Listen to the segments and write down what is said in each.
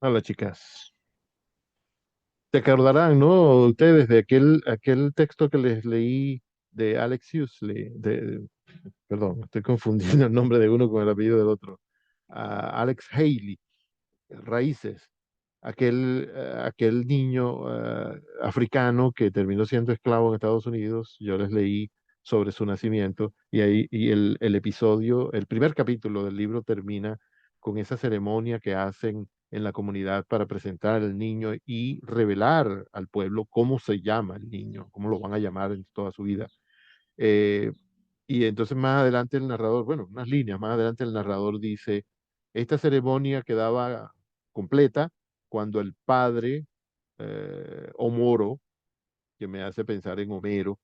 Hola, chicas. Se acordarán, ¿no? Ustedes de aquel texto que les leí de Alex Huxley, perdón, estoy confundiendo el nombre de uno con el apellido del otro. Alex Haley, Raíces. Aquel niño africano que terminó siendo esclavo en Estados Unidos. Yo les leí sobre su nacimiento y el episodio, el primer capítulo del libro termina con esa ceremonia que hacen en la comunidad para presentar al niño y revelar al pueblo cómo se llama el niño, cómo lo van a llamar en toda su vida. Eh, y entonces más adelante el narrador, bueno, unas líneas más adelante el narrador dice, esta ceremonia quedaba completa cuando el padre, Omoro, que me hace pensar en Homero,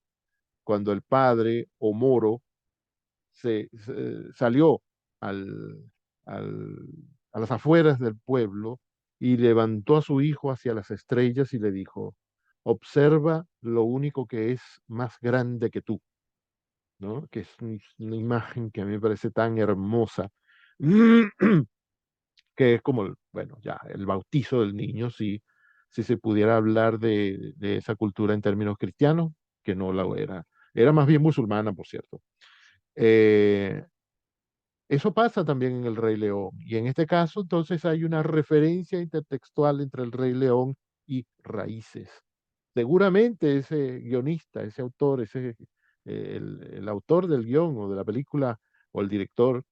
cuando el padre, Omoro, salió al, al- a las afueras del pueblo y levantó a su hijo hacia las estrellas y le dijo, observa lo único que es más grande que tú, ¿no? Que es una imagen que a mí me parece tan hermosa, que es como, bueno, ya, el bautizo del niño, si se pudiera hablar de esa cultura en términos cristianos, que no la era. Era más bien musulmana, por cierto. Eh, Eso pasa también en El Rey León. Y en este caso, entonces, hay una referencia intertextual entre El Rey León y Raíces. Seguramente ese guionista, ese autor, el autor del guión o de la película o el director,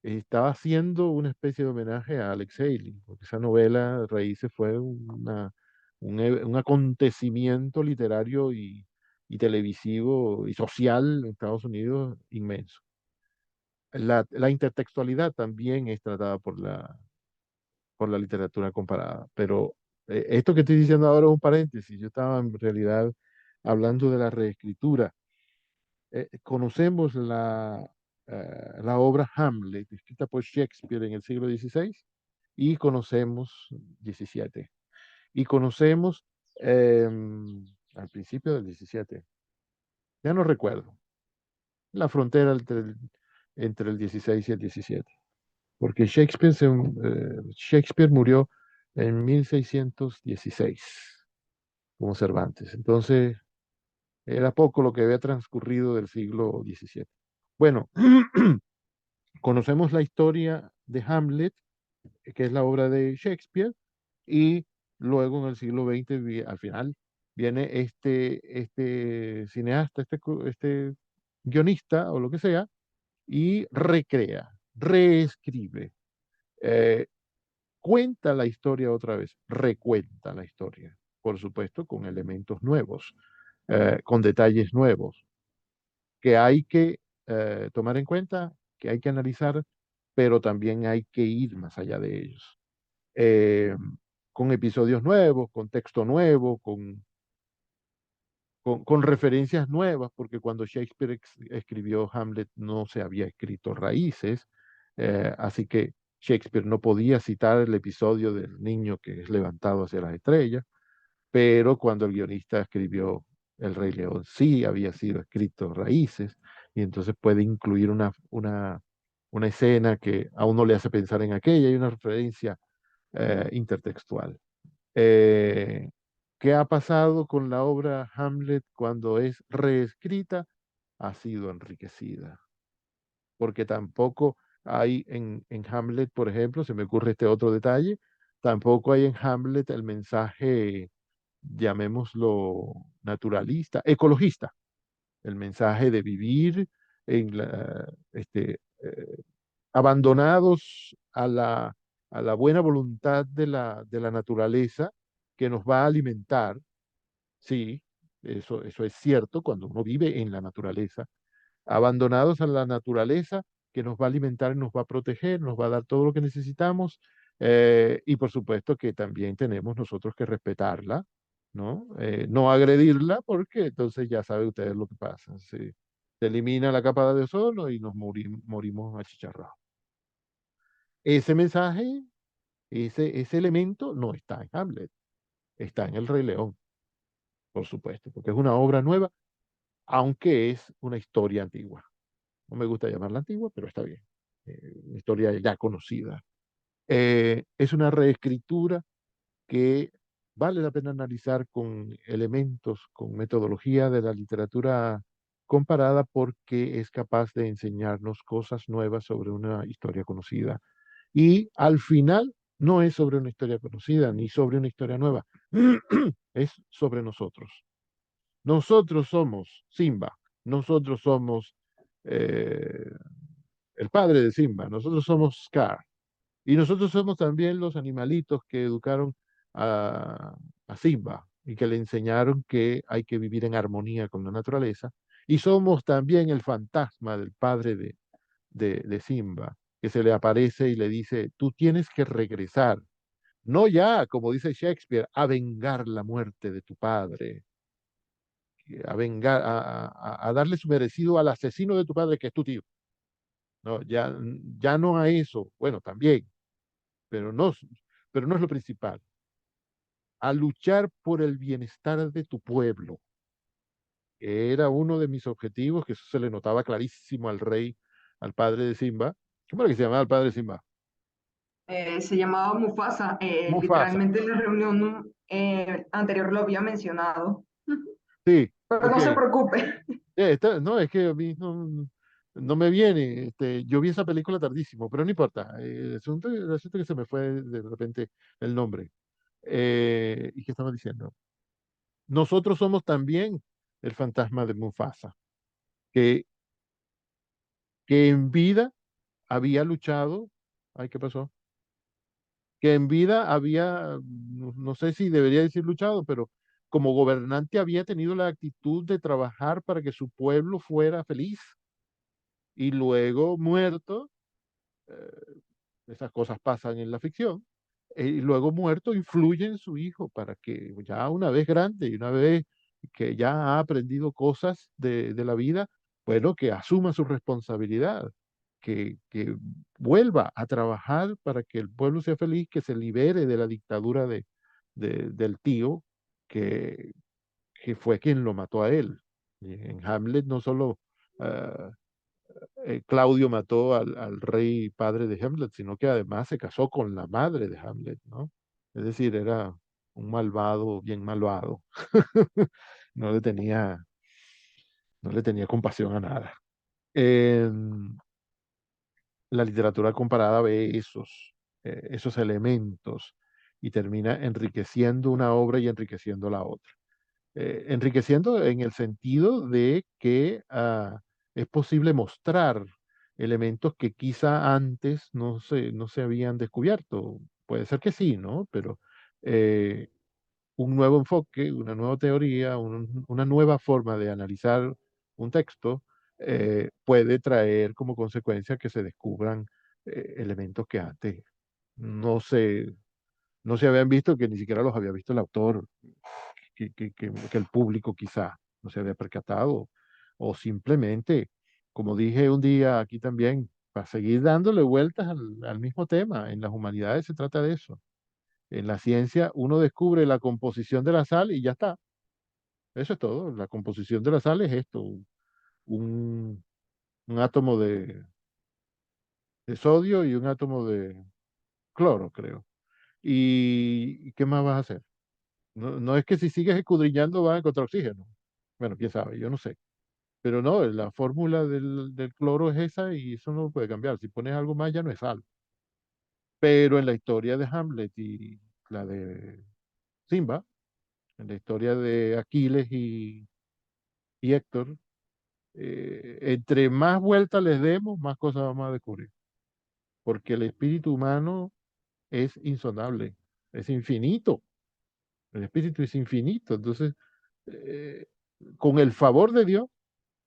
estaba haciendo una especie de homenaje a Alex Haley, porque esa novela Raíces fue un acontecimiento literario y televisivo y social en Estados Unidos inmenso. La intertextualidad también es tratada por la literatura comparada, pero esto que estoy diciendo ahora es un paréntesis. Yo estaba en realidad hablando de la reescritura. Conocemos la obra Hamlet, escrita por Shakespeare en el siglo XVI, y conocemos XVII, y conocemos al principio del XVII, ya no recuerdo, la frontera entre el 16 y el 17, porque Shakespeare murió en 1616, como Cervantes. Entonces, era poco lo que había transcurrido del siglo XVII. Bueno, conocemos la historia de Hamlet, que es la obra de Shakespeare, y luego en el siglo XX, al final, viene este cineasta, este guionista o lo que sea, y recrea, reescribe. eh, Cuenta la historia otra vez, recuenta la historia, por supuesto, con elementos nuevos, con detalles nuevos, que hay que tomar en cuenta, que hay que analizar, pero también hay que ir más allá de ellos. Eh, con episodios nuevos, con texto nuevo, con referencias nuevas, porque cuando Shakespeare escribió Hamlet no se había escrito Raíces, así que Shakespeare no podía citar el episodio del niño que es levantado hacia las estrellas, pero cuando el guionista escribió El Rey León sí había sido escrito Raíces, y entonces puede incluir una escena que a uno le hace pensar en aquella y una referencia intertextual. Eh, ¿Qué ha pasado con la obra Hamlet cuando es reescrita? Ha sido enriquecida, porque tampoco hay en Hamlet, por ejemplo, se me ocurre este otro detalle, tampoco hay en Hamlet el mensaje, llamémoslo naturalista, ecologista, el mensaje de vivir abandonados a la buena voluntad de la naturaleza que nos va a alimentar. Sí, eso es cierto cuando uno vive en la naturaleza, abandonados a la naturaleza que nos va a alimentar y nos va a proteger, nos va a dar todo lo que necesitamos, y por supuesto que también tenemos nosotros que respetarla, ¿no? No agredirla porque entonces ya sabe ustedes lo que pasa. Se elimina la capa de ozono y nos morimos achicharrados. Ese mensaje, ese elemento no está en Hamlet, está en El Rey León, por supuesto, porque es una obra nueva, aunque es una historia antigua. No me gusta llamarla antigua, pero está bien. Una historia ya conocida. Es una reescritura, que vale la pena analizar con elementos, con metodología de la literatura comparada porque es capaz de enseñarnos cosas nuevas sobre una historia conocida. Y al final no es sobre una historia conocida ni sobre una historia nueva, es sobre nosotros. Nosotros somos Simba, nosotros somos eh, el padre de Simba, nosotros somos Scar, y nosotros somos también los animalitos que educaron a, a Simba y que le enseñaron que hay que vivir en armonía con la naturaleza. Y somos también el fantasma del padre de Simba, que se le aparece y le dice, tú tienes que regresar, no ya, como dice Shakespeare, a vengar la muerte de tu padre, a vengar, a darle su merecido al asesino de tu padre, que es tu tío. No, ya, ya no a eso, bueno, también, pero no, pero no es lo principal. A luchar por el bienestar de tu pueblo, que era uno de mis objetivos, que eso se le notaba clarísimo al rey, al padre de Simba. ¿Cómo era que se llamaba el padre de Simba? Se llamaba Mufasa, Mufasa. literalmente en la reunión anterior lo había mencionado, Sí, pero ok. no se preocupe. No, es que a mí no me viene. Yo vi esa película tardísimo, pero no importa. El asunto es que se me fue de repente el nombre. ¿Y qué estaba diciendo? Nosotros somos también el fantasma de Mufasa, que, que en vida había luchado. Ay, ¿qué pasó? Que en vida había, no sé si debería decir luchado, pero como gobernante había tenido la actitud de trabajar para que su pueblo fuera feliz. Y luego muerto, eh, esas cosas pasan en la ficción, y luego muerto influye en su hijo para que ya una vez grande y una vez que ya ha aprendido cosas de la vida, bueno, que asuma su responsabilidad, que vuelva a trabajar para que el pueblo sea feliz, que se libere de la dictadura del tío que, que fue quien lo mató a él. Y en Hamlet no solo ah, Claudio mató al rey padre de Hamlet, sino que además se casó con la madre de Hamlet, ¿no? Es decir, era un malvado, bien malvado. No le tenía, no le tenía compasión a nada. En la literatura comparada ve esos elementos y termina enriqueciendo una obra y enriqueciendo la otra. Enriqueciendo en el sentido de que es posible mostrar elementos que quizá antes no se habían descubierto. Puede ser que sí, ¿no? Pero eh, un nuevo enfoque, una nueva teoría, una nueva forma de analizar un texto puede traer como consecuencia que se descubran elementos que antes no se, no se habían visto, que ni siquiera los había visto el autor que el público quizá no se había percatado, o simplemente, como dije un día aquí también, para seguir dándole vueltas al mismo tema. En las humanidades se trata de eso. En la ciencia uno descubre la composición de la sal y ya está. Eso es todo. La composición de la sal es esto, un, un átomo de sodio y un átomo de cloro, creo. ¿Y qué más vas a hacer? No, no es que si sigues escudriñando vas a encontrar oxígeno. Bueno, quién sabe, yo no sé. Pero no, la fórmula del cloro es esa y eso no lo puede cambiar. Si pones algo más ya no es sal. Pero en la historia de Hamlet y la de Simba, en la historia de Aquiles y Héctor, entre más vueltas les demos, más cosas vamos a descubrir. Porque el espíritu humano es insondable, es infinito. El espíritu es infinito. Entonces, eh, con el favor de Dios,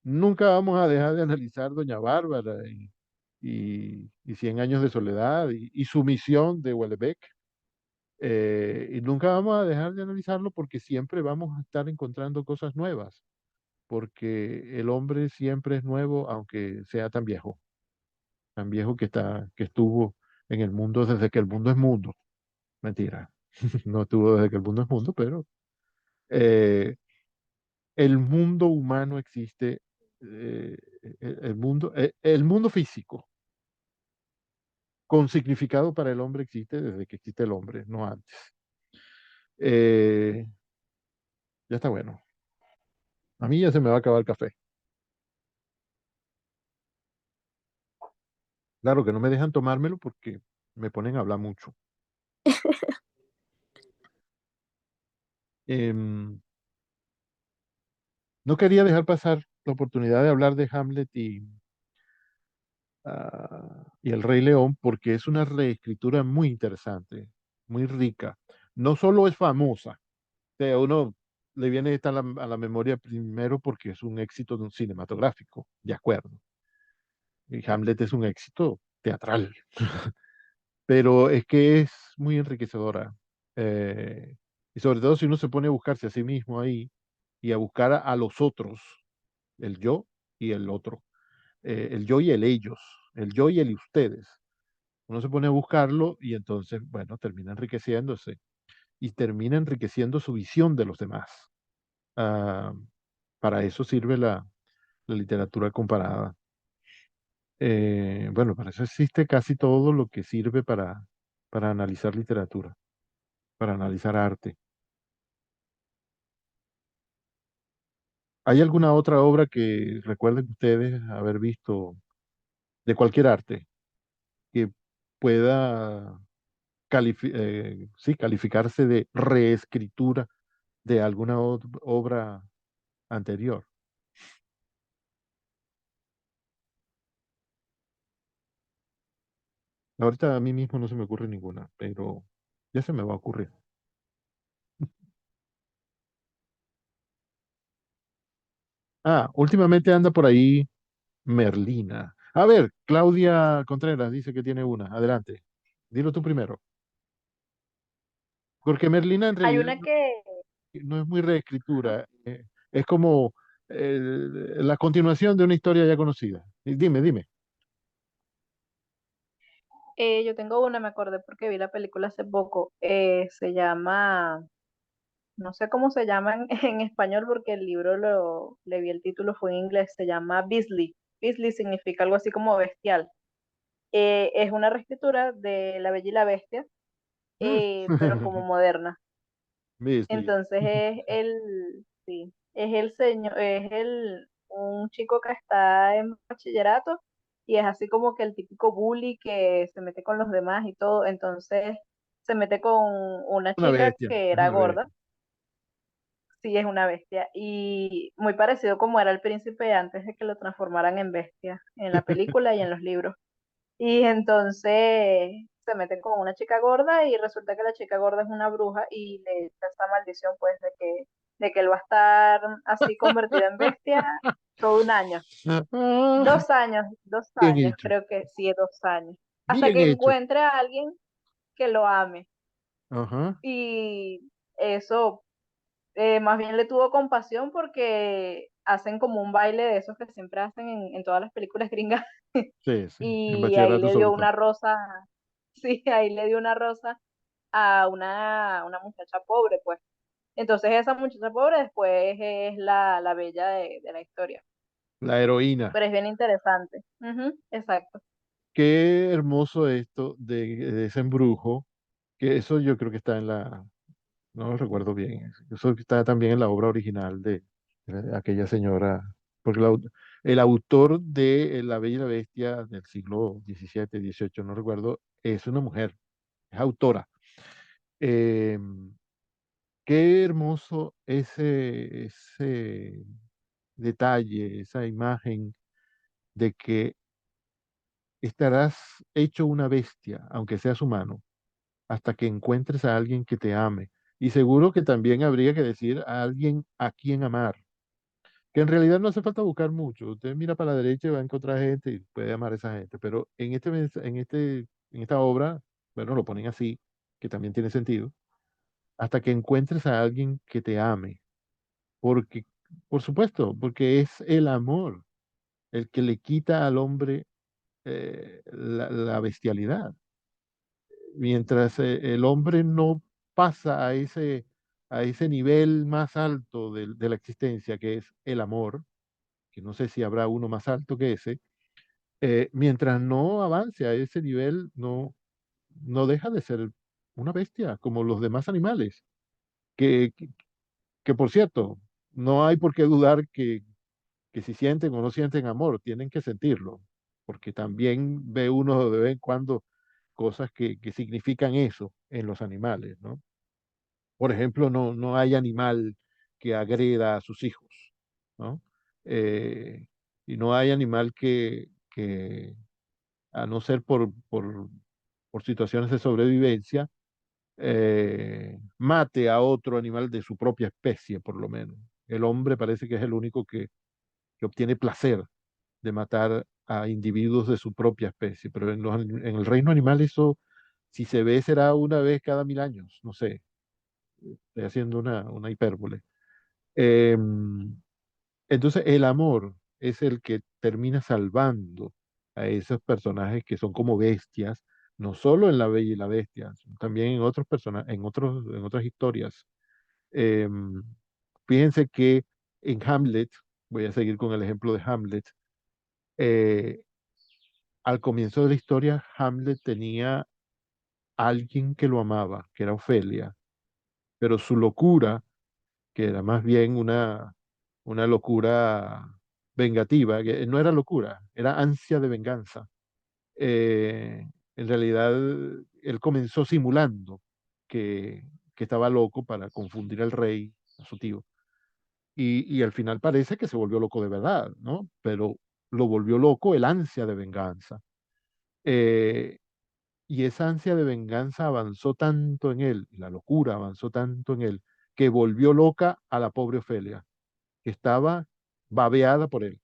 nunca vamos a dejar de analizar Doña Bárbara y Cien años de soledad y su misión de Houellebecq. Y nunca vamos a dejar de analizarlo porque siempre vamos a estar encontrando cosas nuevas, porque el hombre siempre es nuevo, aunque sea tan viejo que está, que estuvo en el mundo desde que el mundo es mundo. Mentira, no estuvo desde que el mundo es mundo, pero eh, el mundo humano existe, el mundo físico con significado para el hombre existe desde que existe el hombre, no antes. Eh, ya está bueno. A mí ya se me va a acabar el café. Claro que no me dejan tomármelo porque me ponen a hablar mucho. Em, no quería dejar pasar la oportunidad de hablar de Hamlet y El Rey León porque es una reescritura muy interesante, muy rica. No solo es famosa, o sea, uno le viene esta a la memoria primero porque es un éxito de un cinematográfico, de acuerdo. Y Hamlet es un éxito teatral, pero es que es muy enriquecedora. eh, y sobre todo si uno se pone a buscarse a sí mismo ahí y a buscar a los otros, el yo y el otro, el yo y el ellos, el yo y el ustedes. Uno se pone a buscarlo y entonces, bueno, termina enriqueciéndose y termina enriqueciendo su visión de los demás. Ah, para eso sirve la literatura comparada. Bueno, para eso existe casi todo lo que sirve para analizar literatura, para analizar arte. ¿Hay alguna otra obra que recuerden ustedes haber visto de cualquier arte que pueda sí, calificarse de reescritura de alguna obra anterior? Ahorita a mí mismo no se me ocurre ninguna, pero ya se me va a ocurrir. Ah, últimamente anda por ahí Merlina. A ver, Claudia Contreras dice que tiene una. Adelante. Dilo tú primero. Porque Merlina en Hay realidad una que no es muy reescritura. Es como la continuación de una historia ya conocida. Y dime, dime. yo tengo una, me acordé porque vi la película hace poco. Se llama, no sé cómo se llama en, en español porque el libro le vi el título, fue en inglés, se llama Beasley. Beasley significa algo así como bestial. Es una reescritura de La Bella y la Bestia, pero como moderna. Beasley. Entonces sí, es el señor, un chico que está en bachillerato y es así como que el típico bully que se mete con los demás y todo. Entonces se mete con una Una chica bestia, que es era una gorda, bestia. sí es una bestia, y muy parecido como era el príncipe antes de que lo transformaran en bestia en la película y en los libros. Y entonces se meten con una chica gorda y resulta que la chica gorda es una bruja y le echa esa maldición pues de que él va a estar así convertido en bestia todo un año. Ah, 2 bien años, hecho, creo que sí, 2 años. Hasta bien que hecho. encuentre a alguien que lo ame. Ajá, Y eso, más bien le tuvo compasión porque hacen como un baile de esos que siempre hacen en todas las películas gringas. sí, sí, en Y ahí bachillerato le sobre dio todo. una rosa, sí, ahí le dio una rosa a una muchacha pobre, pues. Entonces esa muchacha pobre después es la bella de la historia. La heroína. Pero es bien interesante. Ujú, exacto. Qué hermoso esto de ese embrujo, que eso yo creo que está no lo recuerdo bien, eso está también en la obra original de aquella señora, porque el autor de La Bella y la Bestia del siglo XVII, XVIII, no recuerdo, es una mujer, es autora. Eh, qué hermoso ese detalle, esa imagen de que estarás hecho una bestia, aunque seas humano, hasta que encuentres a alguien que te ame. Y seguro que también habría que decir a alguien a quien amar, que en realidad no hace falta buscar mucho. Usted mira para la derecha y va a encontrar gente y puede amar a esa gente, pero en esta obra, bueno, lo ponen así, que también tiene sentido, hasta que encuentres a alguien que te ame, porque, por supuesto, porque es el amor el que le quita al hombre la bestialidad. Mientras el hombre no pasa a ese nivel más alto de la existencia, que es el amor, que no sé si habrá uno más alto que ese, mientras no avance a ese nivel, no deja de ser una bestia, como los demás animales. que, que, que, por cierto, no hay por qué dudar que si sienten o no sienten amor, tienen que sentirlo, porque también ve uno de vez en cuando cosas que significan eso en los animales, ¿no? Por ejemplo, no hay animal que agreda a sus hijos, ¿no? Eh, y no hay animal a no ser por situaciones de sobrevivencia, mate a otro animal de su propia especie, por lo menos. El hombre parece que es el único que obtiene placer de matar a individuos de su propia especie, pero en el reino animal eso, si se ve, será una vez cada 1000 años, no sé, estoy haciendo una hipérbole. Eh, entonces, el amor es el que termina salvando a esos personajes que son como bestias, no solo en La Bella y la Bestia, sino también en otros personajes, en otras historias. Eh, Fíjense que en Hamlet, voy a seguir con el ejemplo de Hamlet, eh, al comienzo de la historia, Hamlet tenía alguien que lo amaba, que era Ofelia, pero su locura, que era más bien una locura vengativa, que no era locura, era ansia de venganza. En realidad, él comenzó simulando que, que estaba loco para confundir al rey, a su tío, y al final parece que se volvió loco de verdad, ¿no? Pero lo volvió loco el ansia de venganza. Eh, y esa ansia de venganza avanzó tanto en él, y la locura avanzó tanto en él, que volvió loca a la pobre Ofelia, que estaba babeada por él.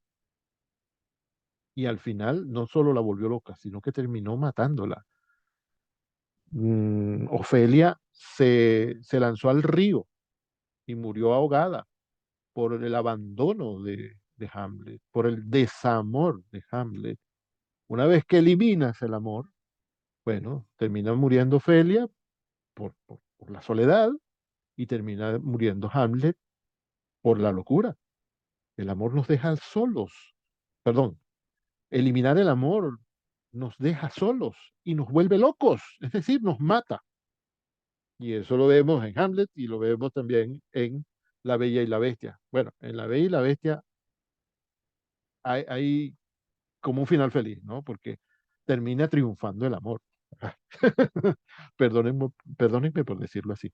Y al final no solo la volvió loca, sino que terminó matándola. Ofelia se lanzó al río y murió ahogada por el abandono de Hamlet, por el desamor de Hamlet. Una vez que eliminas el amor, bueno, termina muriendo Ofelia por la soledad y termina muriendo Hamlet por la locura. El amor nos deja solos. Perdón, eliminar el amor nos deja solos y nos vuelve locos, es decir, nos mata. Y eso lo vemos en Hamlet y lo vemos también en La Bella y la Bestia. Bueno, en La Bella y la Bestia hay como un final feliz, ¿no? Porque termina triunfando el amor. Perdónenme, perdónenme por decirlo así.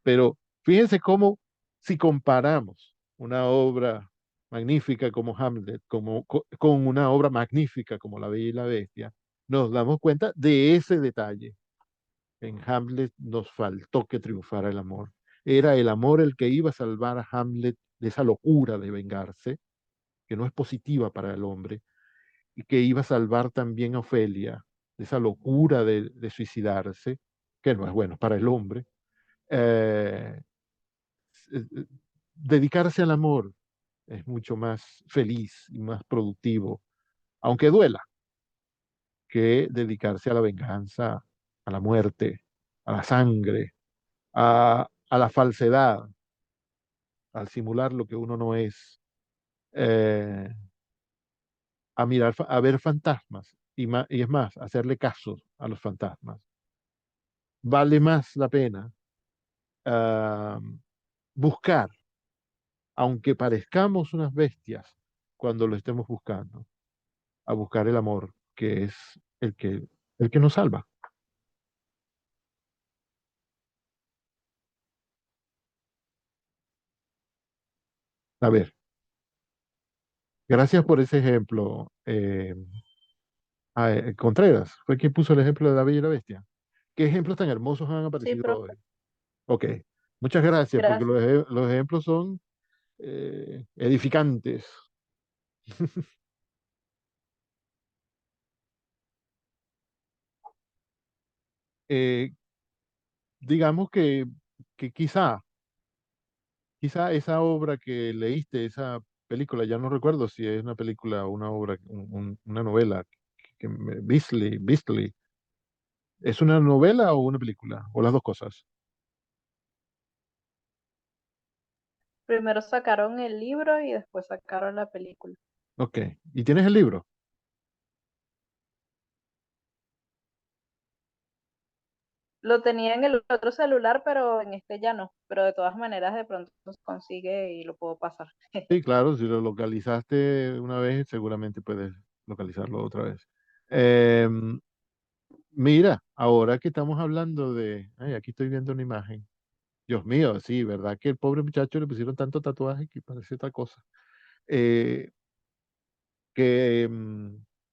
Pero fíjense cómo, si comparamos una obra magnífica como Hamlet con una obra magnífica como La Bella y la Bestia, nos damos cuenta de ese detalle. En Hamlet nos faltó que triunfara el amor. Era el amor el que iba a salvar a Hamlet de esa locura de vengarse, que no es positiva para el hombre, y que iba a salvar también a Ofelia de esa locura de suicidarse, que no es bueno para el hombre. Eh, Dedicarse al amor es mucho más feliz y más productivo, aunque duela, que dedicarse a la venganza, a la muerte, a la sangre, a la falsedad, al simular lo que uno no es, eh, a ver fantasmas y es más, hacerle caso a los fantasmas. Vale más la pena ah, buscar, aunque parezcamos unas bestias cuando lo estemos buscando, a buscar el amor, que es el que nos salva. A ver, gracias por ese ejemplo. Contreras, fue quien puso el ejemplo de la Bella y la Bestia. ¿Qué ejemplos tan hermosos han Sí, aparecido hoy? profe, Ok, muchas gracias, porque gracias. los ejemplos son edificantes. Eh, digamos que quizá esa obra que leíste, esa película, ya no recuerdo si es una película o una obra, una novela, Beastly, ¿es una novela o una película? O las dos cosas. Primero sacaron el libro y después sacaron la película. Ok, ¿y tienes el libro? Lo tenía en el otro celular, pero en este ya no. Pero de todas maneras, de pronto se consigue y lo puedo pasar. Sí, claro, si lo localizaste una vez, seguramente puedes localizarlo otra vez. Em, Mira, ahora que estamos hablando de, ay, aquí estoy viendo una imagen. Dios mío, sí, ¿verdad? Que el pobre muchacho le pusieron tanto tatuaje que parece otra cosa. Eh, que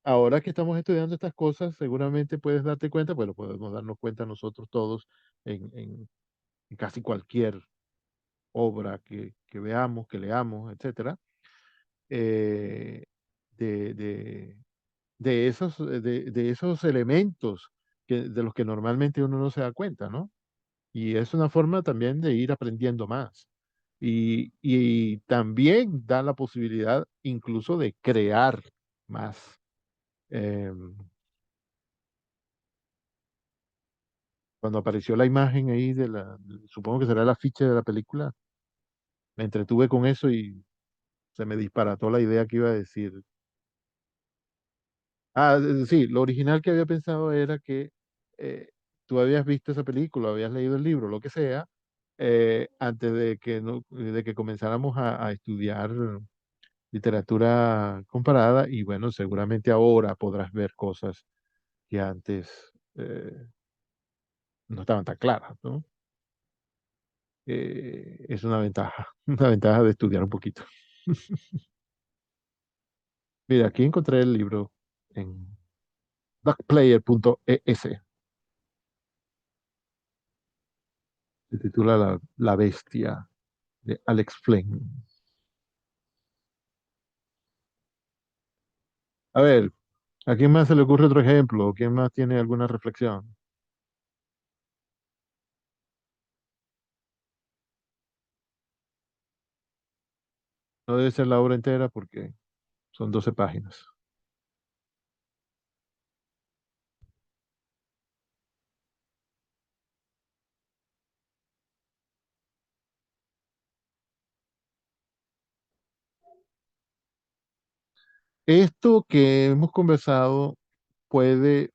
ahora que estamos estudiando estas cosas, seguramente puedes darte cuenta, bueno, podemos darnos cuenta nosotros todos en casi cualquier obra que veamos, que leamos, etcétera, eh, de, de, de esos elementos de los que normalmente uno no se da cuenta, ¿no? Y es una forma también de ir aprendiendo más. Y también da la posibilidad incluso de crear más. Em, Cuando apareció la imagen ahí supongo que será el afiche de la película, me entretuve con eso y se me disparató la idea que iba a decir. Ah, sí, lo original que había pensado era que eh, tú habías visto esa película, habías leído el libro, lo que sea, antes de que, no, de que comenzáramos a estudiar literatura comparada y bueno, seguramente ahora podrás ver cosas que antes no estaban tan claras, ¿no? Es una ventaja, una ventaja de estudiar un poquito. Mira, aquí encontré el libro en duckplayer.es. Se titula La Bestia de Alex Flynn. A ver, ¿a quién más se le ocurre otro ejemplo? ¿Quién más tiene alguna reflexión? No debe ser la obra entera porque son 12 páginas. Esto que hemos conversado puede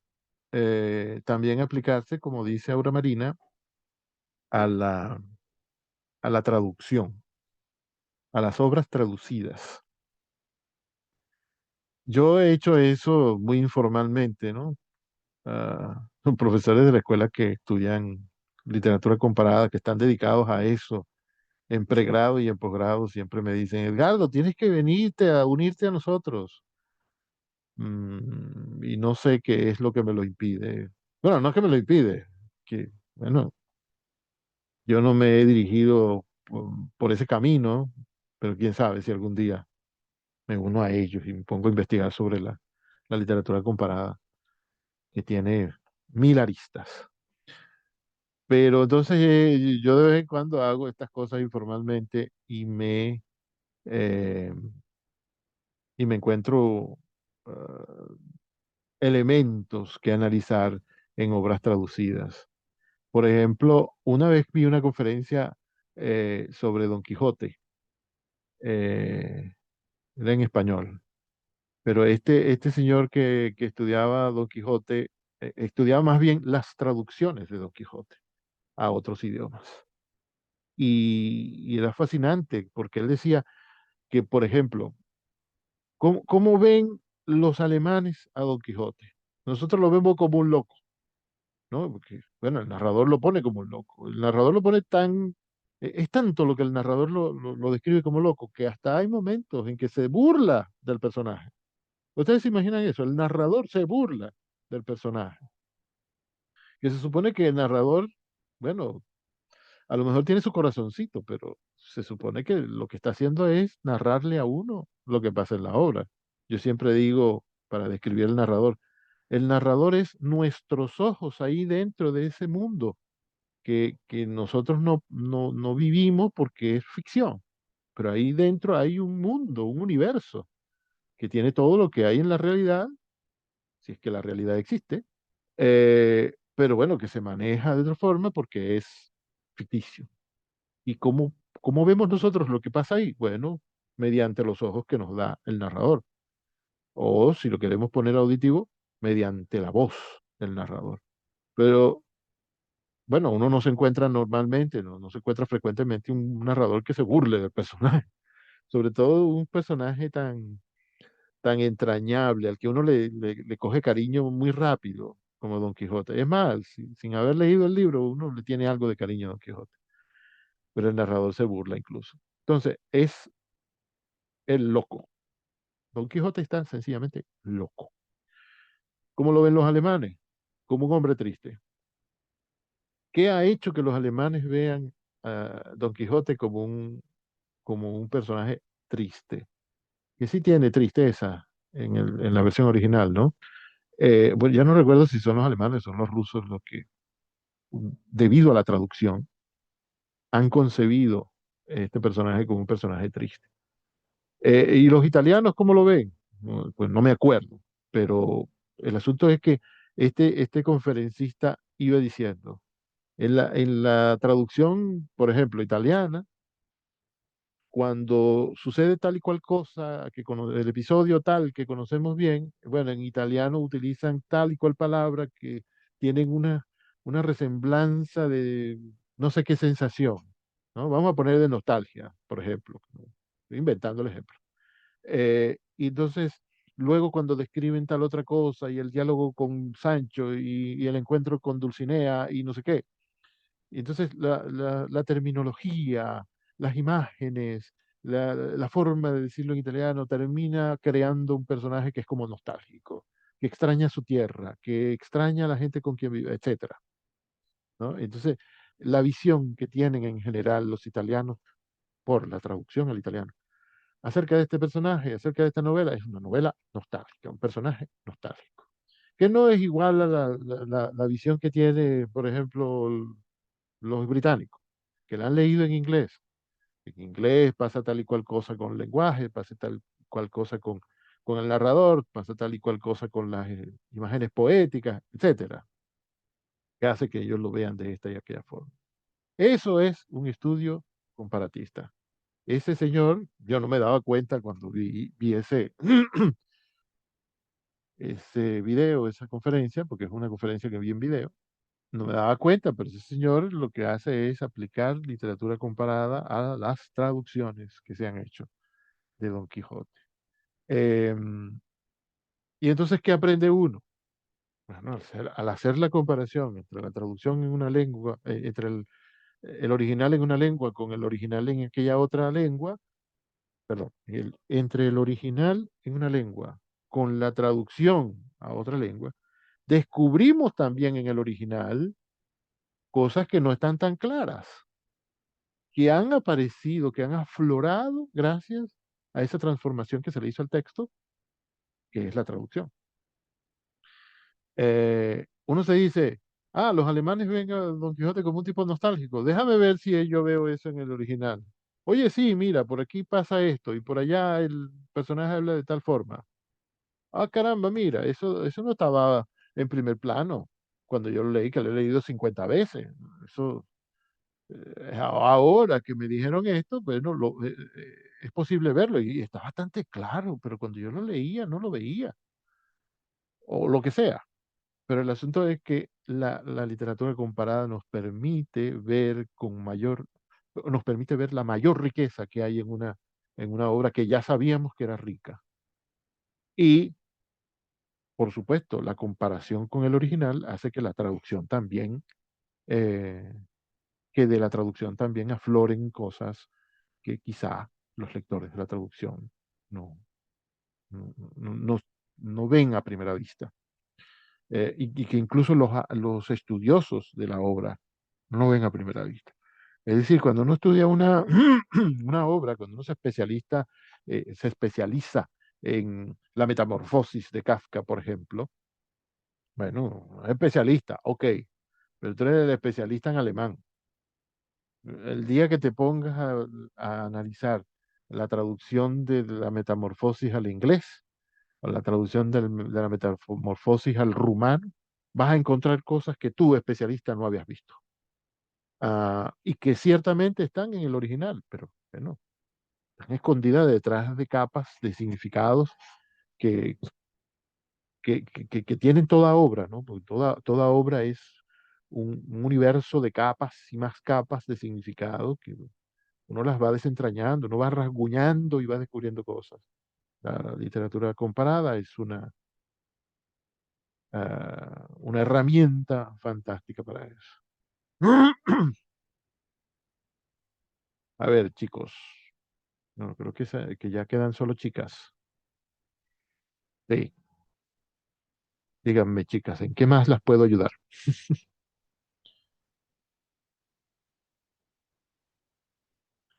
también aplicarse, como dice Aura Marina, a a la traducción, a las obras traducidas. Yo he hecho eso muy informalmente, ¿no? Profesores de la escuela que estudian literatura comparada, que están dedicados a eso en pregrado y en posgrado, siempre me dicen, Edgardo, tienes que venirte a unirte a nosotros. Y no sé qué es lo que me lo impide. Bueno, no es que me lo impide, que, bueno, yo no me he dirigido por ese camino, pero quién sabe si algún día me uno a ellos y me pongo a investigar sobre la literatura comparada, que tiene mil aristas. Pero entonces yo de vez en cuando hago estas cosas informalmente eh, y me encuentro elementos que analizar en obras traducidas. Por ejemplo, una vez vi una conferencia sobre Don Quijote, eh, era en español, pero este señor que estudiaba Don Quijote, estudiaba más bien las traducciones de Don Quijote a otros idiomas. Y era fascinante porque él decía que, por ejemplo, ¿cómo ven los alemanes a Don Quijote? Nosotros lo vemos como un loco, ¿no? Porque, bueno, el narrador lo pone como un loco. El narrador lo pone es tanto lo que el narrador lo describe como loco, que hasta hay momentos en que se burla del personaje. ¿Ustedes se imaginan eso? El narrador se burla del personaje. Que se supone que el narrador, bueno, a lo mejor tiene su corazoncito, pero se supone que lo que está haciendo es narrarle a uno lo que pasa en la obra. Yo siempre digo, para describir el narrador es nuestros ojos ahí dentro de ese mundo que nosotros no vivimos porque es ficción, pero ahí dentro hay un mundo, un universo que tiene todo lo que hay en la realidad, si es que la realidad existe, pero bueno, que se maneja de otra forma porque es ficticio. ¿Y cómo vemos nosotros lo que pasa ahí? Bueno, mediante los ojos que nos da el narrador. O si lo queremos poner auditivo, mediante la voz del narrador. Pero bueno, uno no se encuentra normalmente, no se encuentra frecuentemente un narrador que se burle del personaje, sobre todo un personaje tan entrañable, al que uno le coge cariño muy rápido, como Don Quijote. Es más, sin haber leído el libro, uno le tiene algo de cariño a Don Quijote, pero el narrador se burla incluso. Entonces, es el loco. Don Quijote está sencillamente loco. ¿Cómo lo ven los alemanes? Como un hombre triste. ¿Qué ha hecho que los alemanes vean a Don Quijote como un personaje triste? Que sí tiene tristeza en la versión original, ¿no? Bueno, ya no recuerdo si son los alemanes o son los rusos los que, debido a la traducción, han concebido este personaje como un personaje triste. ¿Y los italianos cómo lo ven? No, pues no me acuerdo, pero el asunto es que este conferencista iba diciendo, en la traducción, por ejemplo, italiana, cuando sucede tal y cual cosa, el episodio tal que conocemos bien, bueno, en italiano utilizan tal y cual palabra que tienen una resemblanza de no sé qué sensación, ¿no? Vamos a poner de nostalgia, por ejemplo, ¿no? Estoy inventando el ejemplo. Y entonces, luego cuando describen tal otra cosa y el diálogo con Sancho y el encuentro con Dulcinea y no sé qué, y entonces la terminología, las imágenes, la forma de decirlo en italiano termina creando un personaje que es como nostálgico, que extraña su tierra, que extraña a la gente con quien vive, etcétera, ¿no? Entonces, la visión que tienen en general los italianos por la traducción al italiano acerca de este personaje, acerca de esta novela, es una novela nostálgica, un personaje nostálgico, que no es igual a la visión que tiene, por ejemplo, los británicos, que la han leído en inglés. En inglés pasa tal y cual cosa con el lenguaje, pasa tal y cual cosa con el narrador, pasa tal y cual cosa con las imágenes poéticas, etcétera, que hace que ellos lo vean de esta y aquella forma. Eso es un estudio comparatista. Ese señor, yo no me daba cuenta cuando vi ese, ese video, esa conferencia, porque es una conferencia que vi en video, no me daba cuenta, pero ese señor lo que hace es aplicar literatura comparada a las traducciones que se han hecho de Don Quijote. Em, y entonces, ¿qué aprende uno? Bueno, al hacer la comparación entre la traducción en una lengua, entre el original en una lengua con el original en aquella otra lengua, perdón, entre el original en una lengua con la traducción a otra lengua, descubrimos también en el original cosas que no están tan claras, que han aparecido, que han aflorado gracias a esa transformación que se le hizo al texto, que es la traducción. Uno se dice, los alemanes ven a Don Quijote como un tipo nostálgico, déjame ver si yo veo eso en el original. Oye, sí, mira, por aquí pasa esto y por allá el personaje habla de tal forma. Ah, caramba, mira, eso no estaba en primer plano cuando yo lo leí, que lo he leído 50 veces. Eso, ahora que me dijeron esto, bueno, es posible verlo y está bastante claro, pero cuando yo lo leía no lo veía, o lo que sea. Pero el asunto es que la literatura comparada nos permite ver la mayor riqueza que hay en una obra que ya sabíamos que era rica. Y, por supuesto, la comparación con el original hace que la traducción también, eh, que de la traducción también afloren cosas que quizá los lectores de la traducción no, no, no, no- no ven a primera vista. Y que incluso los estudiosos de la obra no ven a primera vista. Es decir, cuando uno estudia una obra, cuando uno se especializa en la metamorfosis de Kafka, por ejemplo, bueno, es especialista, ok, pero tú eres el especialista en alemán. El día que te pongas a analizar la traducción de la metamorfosis al inglés, o la traducción de la metamorfosis al rumano, vas a encontrar cosas que tú, especialista, no habías visto. Y que ciertamente están en el original, pero bueno, están escondidas detrás de capas de significados que, que tienen toda obra, ¿no? Porque toda obra es un universo de capas y más capas de significado que uno las va desentrañando, uno va rasguñando y va descubriendo cosas. La literatura comparada es una herramienta fantástica para eso. A ver, chicos, no, creo que ya quedan solo chicas. Sí, díganme, chicas, ¿en qué más las puedo ayudar?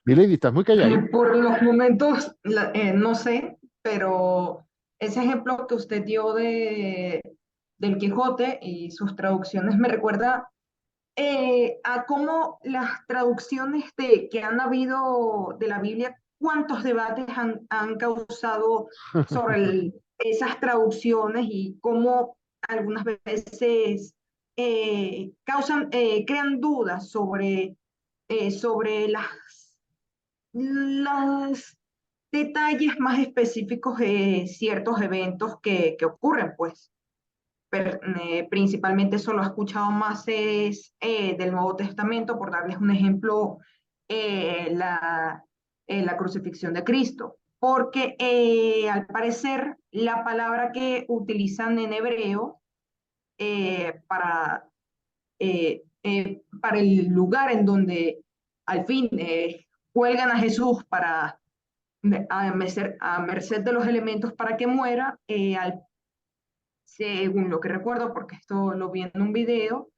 Milady, estás muy calladita. Por los momentos, no sé, pero ese ejemplo que usted dio del Quijote y sus traducciones me recuerda a cómo las traducciones que han habido de la Biblia, cuántos debates han causado sobre esas traducciones y cómo algunas veces crean dudas sobre los detalles más específicos de ciertos eventos que ocurren, pues. Principalmente eso lo he escuchado más del Nuevo Testamento, por darles un ejemplo, la crucifixión de Cristo, porque al parecer la palabra que utilizan en hebreo para el lugar en donde al fin cuelgan a Jesús a merced de los elementos para que muera, según lo que recuerdo, porque esto lo vi en un video,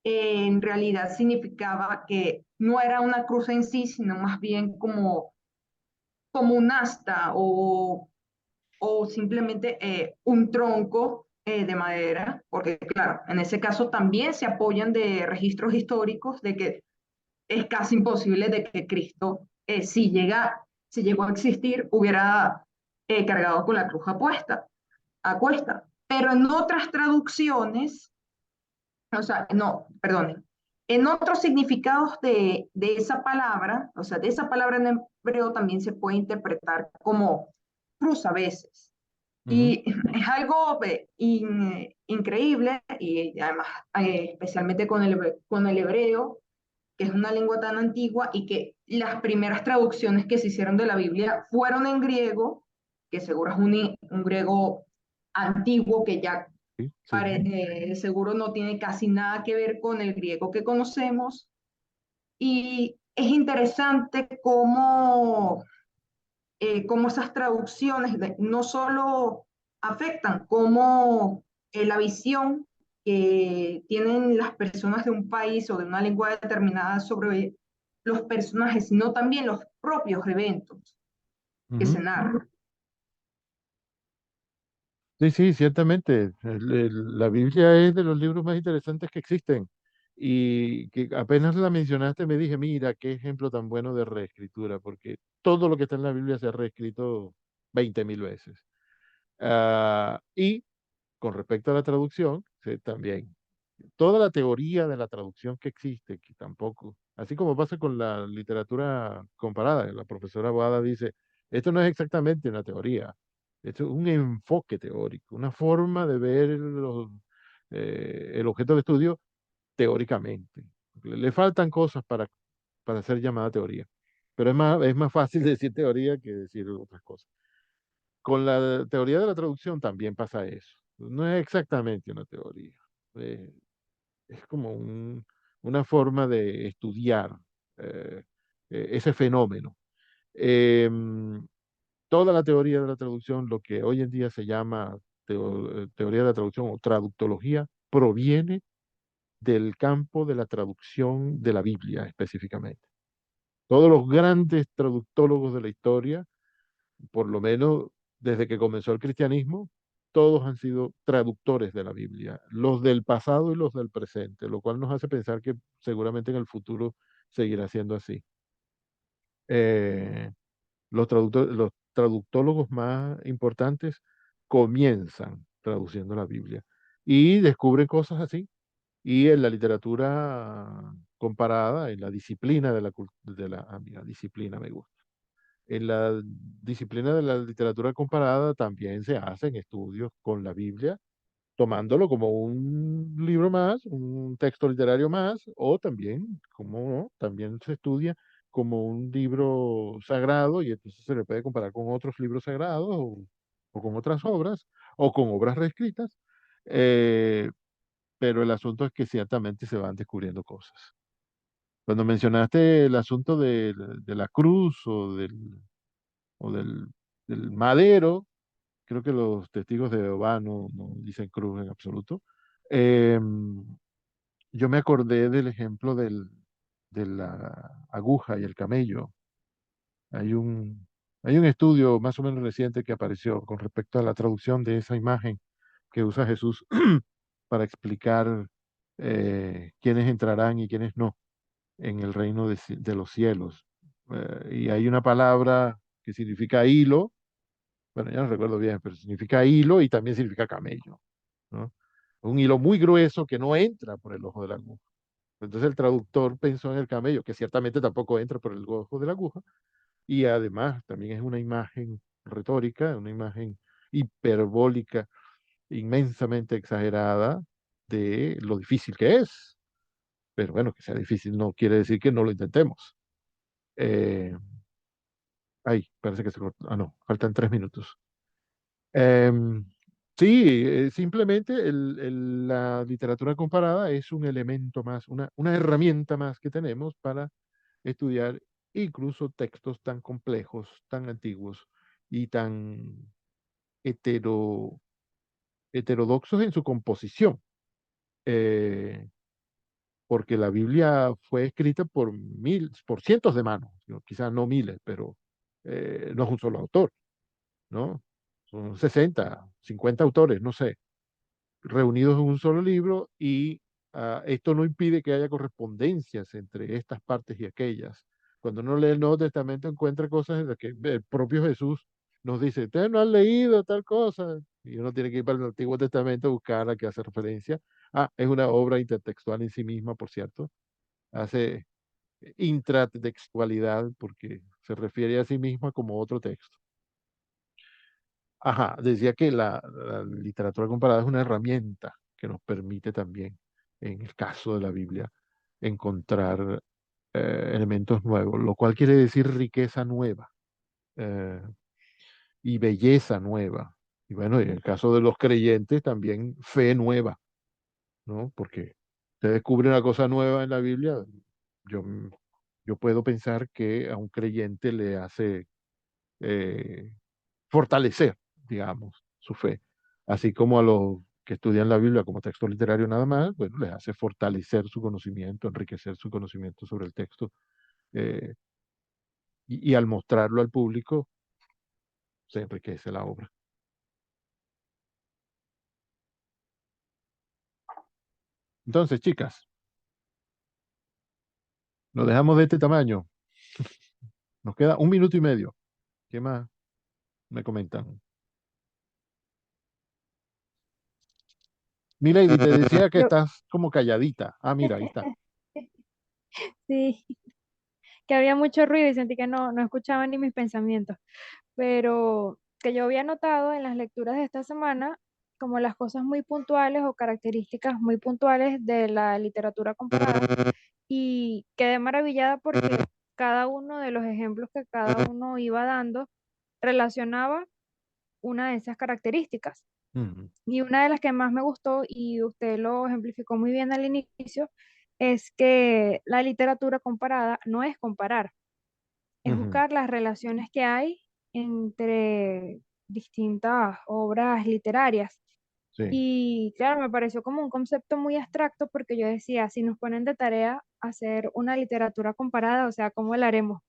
en realidad significaba que no era una cruz en sí, sino más bien como un asta o simplemente un tronco de madera, porque claro, en ese caso también se apoyan de registros históricos de que es casi imposible de que Cristo, si llegó a existir, hubiera cargado con la cruz a cuesta. Pero en otras traducciones, o sea, no, perdonen, en otros significados de esa palabra, o sea, de esa palabra en hebreo también se puede interpretar como cruz a veces. Ujú, Y es algo increíble y además, especialmente con el hebreo, que es una lengua tan antigua y que las primeras traducciones que se hicieron de la Biblia fueron en griego, que seguro es un griego antiguo que ya sí, sí. seguro no tiene casi nada que ver con el griego que conocemos. Y es interesante cómo esas traducciones no solo afectan cómo la visión que tienen las personas de un país o de una lengua determinada sobre los personajes, sino también los propios eventos que Ujú. se narran. Sí, sí, ciertamente. La Biblia es de los libros más interesantes que existen. Y que apenas la mencionaste, me dije, mira, qué ejemplo tan bueno de reescritura, porque todo lo que está en la Biblia se ha reescrito 20.000 veces. Y con respecto a la traducción, sí, también. Toda la teoría de la traducción que existe, que tampoco, así como pasa con la literatura comparada, la profesora Boada dice, esto no es exactamente una teoría, esto es un enfoque teórico, una forma de ver el objeto de estudio teóricamente. Le faltan cosas para ser llamada teoría, pero es más fácil decir teoría que decir otras cosas. Con la teoría de la traducción también pasa eso. No es exactamente una teoría. Eh, es como una forma de estudiar eh, ese fenómeno. Em, Toda la teoría de la traducción, lo que hoy en día se llama teoría de la traducción o traductología, proviene del campo de la traducción de la Biblia específicamente. Todos los grandes traductólogos de la historia, por lo menos desde que comenzó el cristianismo, todos han sido traductores de la Biblia, los del pasado y los del presente, lo cual nos hace pensar que seguramente en el futuro seguirá siendo así. Eh, los traductólogos más importantes comienzan traduciendo la Biblia y descubren cosas así. Y en la literatura comparada, en la disciplina mira, disciplina me gusta. En la disciplina de la literatura comparada también se hacen estudios con la Biblia tomándolo como un libro más, un texto literario más, o también, como no, también se estudia como un libro sagrado y entonces se le puede comparar con otros libros sagrados o con otras obras o con obras reescritas. eh, pero el asunto es que ciertamente se van descubriendo cosas. Cuando mencionaste el asunto de la cruz o del madero, creo que los testigos de Jehová no dicen cruz en absoluto. Eh, yo me acordé del ejemplo de la aguja y el camello. Hay hay un estudio más o menos reciente que apareció con respecto a la traducción de esa imagen que usa Jesús para explicar quiénes entrarán y quiénes no en el reino de los cielos. Y hay una palabra que significa hilo, bueno, ya no recuerdo bien, pero significa hilo y también significa camello, ¿no? Un hilo muy grueso que no entra por el ojo de la aguja. Entonces el traductor pensó en el camello, que ciertamente tampoco entra por el ojo de la aguja, y además también es una imagen retórica, una imagen hiperbólica, inmensamente exagerada de lo difícil que es. Pero bueno, que sea difícil no quiere decir que no lo intentemos. Eh, ay, parece que se cortó. Ah, no, faltan 3 minutos. Em, sí, simplemente la literatura comparada es un elemento más, una herramienta más que tenemos para estudiar incluso textos tan complejos, tan antiguos y tan hetero, heterodoxos en su composición. Eh, porque la Biblia fue escrita por cientos de manos, ¿no? Quizás no miles, pero no es un solo autor, ¿no? Son 60, 50 autores, no sé, reunidos en un solo libro y esto no impide que haya correspondencias entre estas partes y aquellas. Cuando uno lee el Nuevo Testamento encuentra cosas en las que el propio Jesús nos dice, ustedes no han leído tal cosa, y uno tiene que ir para el Antiguo Testamento a buscar a qué hace referencia. Ah, es una obra intertextual en sí misma, por cierto. Hace intratextualidad porque se refiere a sí misma como otro texto. Ajá, decía que la literatura comparada es una herramienta que nos permite también, en el caso de la Biblia, encontrar elementos nuevos, lo cual quiere decir riqueza nueva eh, y belleza nueva. Y bueno, en el caso de los creyentes, también fe nueva, ¿no? Porque se descubre una cosa nueva en la Biblia. Yo, yo puedo pensar que a un creyente le hace eh, fortalecer, digamos, su fe. Así como a los que estudian la Biblia como texto literario nada más, bueno, les hace fortalecer su conocimiento, enriquecer su conocimiento sobre el texto. eh, y al mostrarlo al público, se enriquece la obra. Entonces, chicas, nos dejamos de este tamaño. Nos queda 1 minuto y medio. ¿Qué más me comentan? Milady, te decía que Yo, estás como calladita. Ah, mira, ahí está. sí, que había mucho ruido y sentí que no escuchaba ni mis pensamientos, pero que yo había notado en las lecturas de esta semana como las cosas muy puntuales o características muy puntuales de la literatura comparada y quedé maravillada porque cada uno de los ejemplos que cada uno iba dando relacionaba una de esas características. Ujú, Y una de las que más me gustó, y usted lo ejemplificó muy bien al inicio, es que la literatura comparada no es comparar, es ujú, buscar las relaciones que hay entre distintas obras literarias. sí. Y claro, me pareció como un concepto muy abstracto porque yo decía, si nos ponen de tarea hacer una literatura comparada, o sea, ¿cómo la haremos?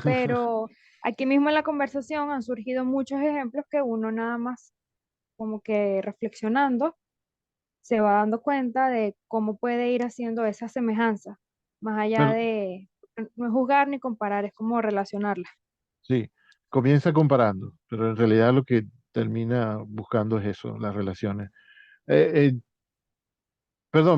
Pero aquí mismo en la conversación han surgido muchos ejemplos que uno nada más como que reflexionando se va dando cuenta de cómo puede ir haciendo esa semejanza, más allá Bueno, de, no es juzgar ni comparar, es como relacionarla. sí, comienza comparando, pero en realidad lo que termina buscando es eso, las relaciones. Eh, eh, perdón,